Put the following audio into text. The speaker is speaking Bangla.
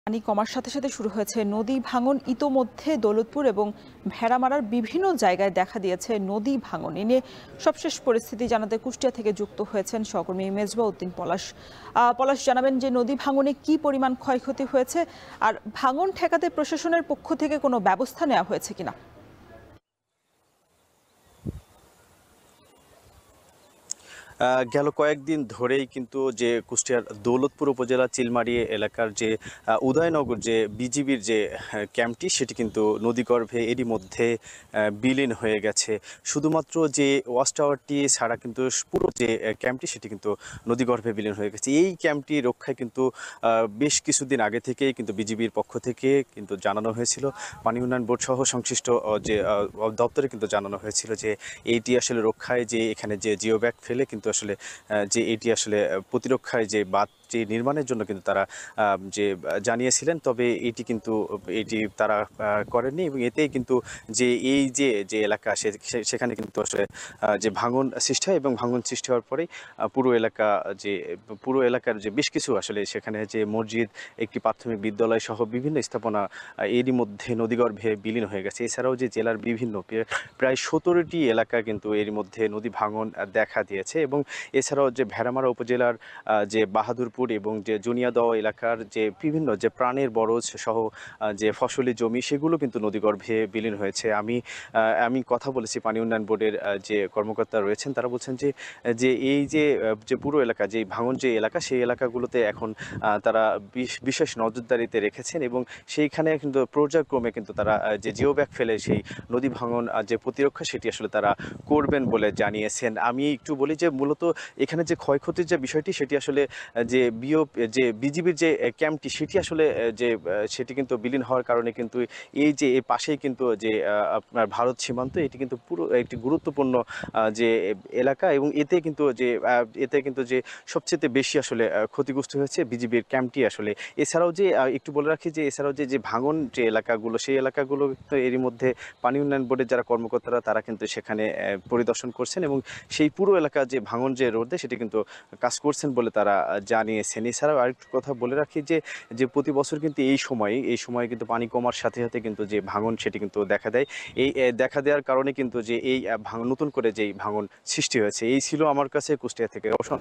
পানি কমার সাথে সাথে শুরু হয়েছে নদী ভাঙন। ইতোমধ্যে দৌলতপুর এবং ভেড়ামারার বিভিন্ন জায়গায় দেখা দিয়েছে নদী ভাঙন। এ নিয়ে সবশেষ পরিস্থিতি জানাতে কুষ্টিয়া থেকে যুক্ত হয়েছেন সহকর্মী মেজবা উদ্দিন পলাশ। পলাশ, জানাবেন যে নদী ভাঙনে কি পরিমাণ ক্ষয়ক্ষতি হয়েছে আর ভাঙন ঠেকাতে প্রশাসনের পক্ষ থেকে কোনো ব্যবস্থা নেওয়া হয়েছে কিনা? গেল কয়েকদিন ধরেই কিন্তু যে কুষ্টিয়ার দৌলতপুর উপজেলা চিলমারি এলাকার যে উদয়নগর যে বিজিবির যে ক্যাম্পটি সেটি কিন্তু নদীগর্ভে এরই মধ্যে বিলীন হয়ে গেছে। শুধুমাত্র যে ওয়াচ টাওয়ারটি ছাড়া কিন্তু পুরো যে ক্যাম্পটি সেটি কিন্তু নদীগর্ভে বিলীন হয়ে গেছে। এই ক্যাম্পটি রক্ষায় কিন্তু বেশ কিছুদিন আগে থেকেই কিন্তু বিজিবির পক্ষ থেকে কিন্তু জানানো হয়েছিল, পানি উন্নয়ন বোর্ড সহ সংশ্লিষ্ট যে দপ্তরে কিন্তু জানানো হয়েছিল যে এইটি আসলে রক্ষায় যে এখানে যে জিও ব্যাগ ফেলে কিন্তু আসলে যে এটি আসলে প্রতিরক্ষায় যে বাঁধটি নির্মাণের জন্য কিন্তু তারা যে জানিয়েছিলেন, তবে এটি তারা করেননি এবং এতেই কিন্তু যে এই যে এলাকা সেখানে কিন্তু আসলে যে ভাঙন সৃষ্টি হয় এবং ভাঙন সৃষ্টি হওয়ার পরেই পুরো এলাকার যে বেশ কিছু আসলে সেখানে যে মসজিদ, একটি প্রাথমিক বিদ্যালয় সহ বিভিন্ন স্থাপনা এরই মধ্যে নদীগর্ভে বিলীন হয়ে গেছে। এছাড়াও যে জেলার বিভিন্ন প্রায় 17টি এলাকা কিন্তু এর মধ্যে নদী ভাঙন দেখা দিয়েছে এবং এছাড়াও যে ভেড়ামারা উপজেলার যে বাহাদুরপুর এবং যে জুনিয়াদহ এলাকার যে বিভিন্ন যে প্রাণের বরজ সহ যে ফসলি জমি সেগুলো কিন্তু নদীগর্ভে বিলীন হয়েছে। আমি কথা বলেছি পানি উন্নয়ন বোর্ডের যে কর্মকর্তা রয়েছেন, তারা বলছেন যে যে এই যে পুরো এলাকা যে ভাঙন যে এলাকা সেই এলাকাগুলোতে এখন তারা বিশেষ নজরদারিতে রেখেছেন এবং সেইখানে কিন্তু পর্যায়ক্রমে কিন্তু তারা যে জিও ব্যাগ ফেলে সেই নদী ভাঙন যে প্রতিরক্ষা সেটি আসলে তারা করবেন বলে জানিয়েছেন। আমি একটু বলি যে মূলত এখানে যে ক্ষয়ক্ষতির যে বিষয়টি সেটি আসলে যে বিজিবির যে ক্যাম্পটি সেটি আসলে সেটি কিন্তু বিলীন হওয়ার কারণে কিন্তু এই যে এর পাশেই কিন্তু যে আপনার ভারত সীমান্ত, এটি কিন্তু পুরো একটি গুরুত্বপূর্ণ যে এলাকা এবং এতে কিন্তু যে সবচেয়ে বেশি আসলে ক্ষতিগ্রস্ত হয়েছে বিজিবির ক্যাম্পটি আসলে। এছাড়াও যে একটু বলে রাখি যে এছাড়াও যে ভাঙন যে এলাকাগুলো সেই এলাকাগুলো কিন্তু এরই মধ্যে পানি উন্নয়ন বোর্ডের যারা কর্মকর্তারা তারা কিন্তু সেখানে পরিদর্শন করছেন এবং সেই পুরো এলাকা যে ভাঙন যে রোধে সেটি কিন্তু কাজ করছেন বলে তারা জানিয়েছেন। এছাড়াও আরেকটু কথা বলে রাখি যে প্রতি বছর কিন্তু এই সময়ে কিন্তু পানি কমার সাথে সাথে কিন্তু যে ভাঙন সেটি কিন্তু দেখা দেয়। এই দেখা দেওয়ার কারণে কিন্তু যে এই নতুন করে যেই ভাঙন সৃষ্টি হয়েছে। এই ছিল আমার কাছে কুষ্টিয়া থেকে রওশন।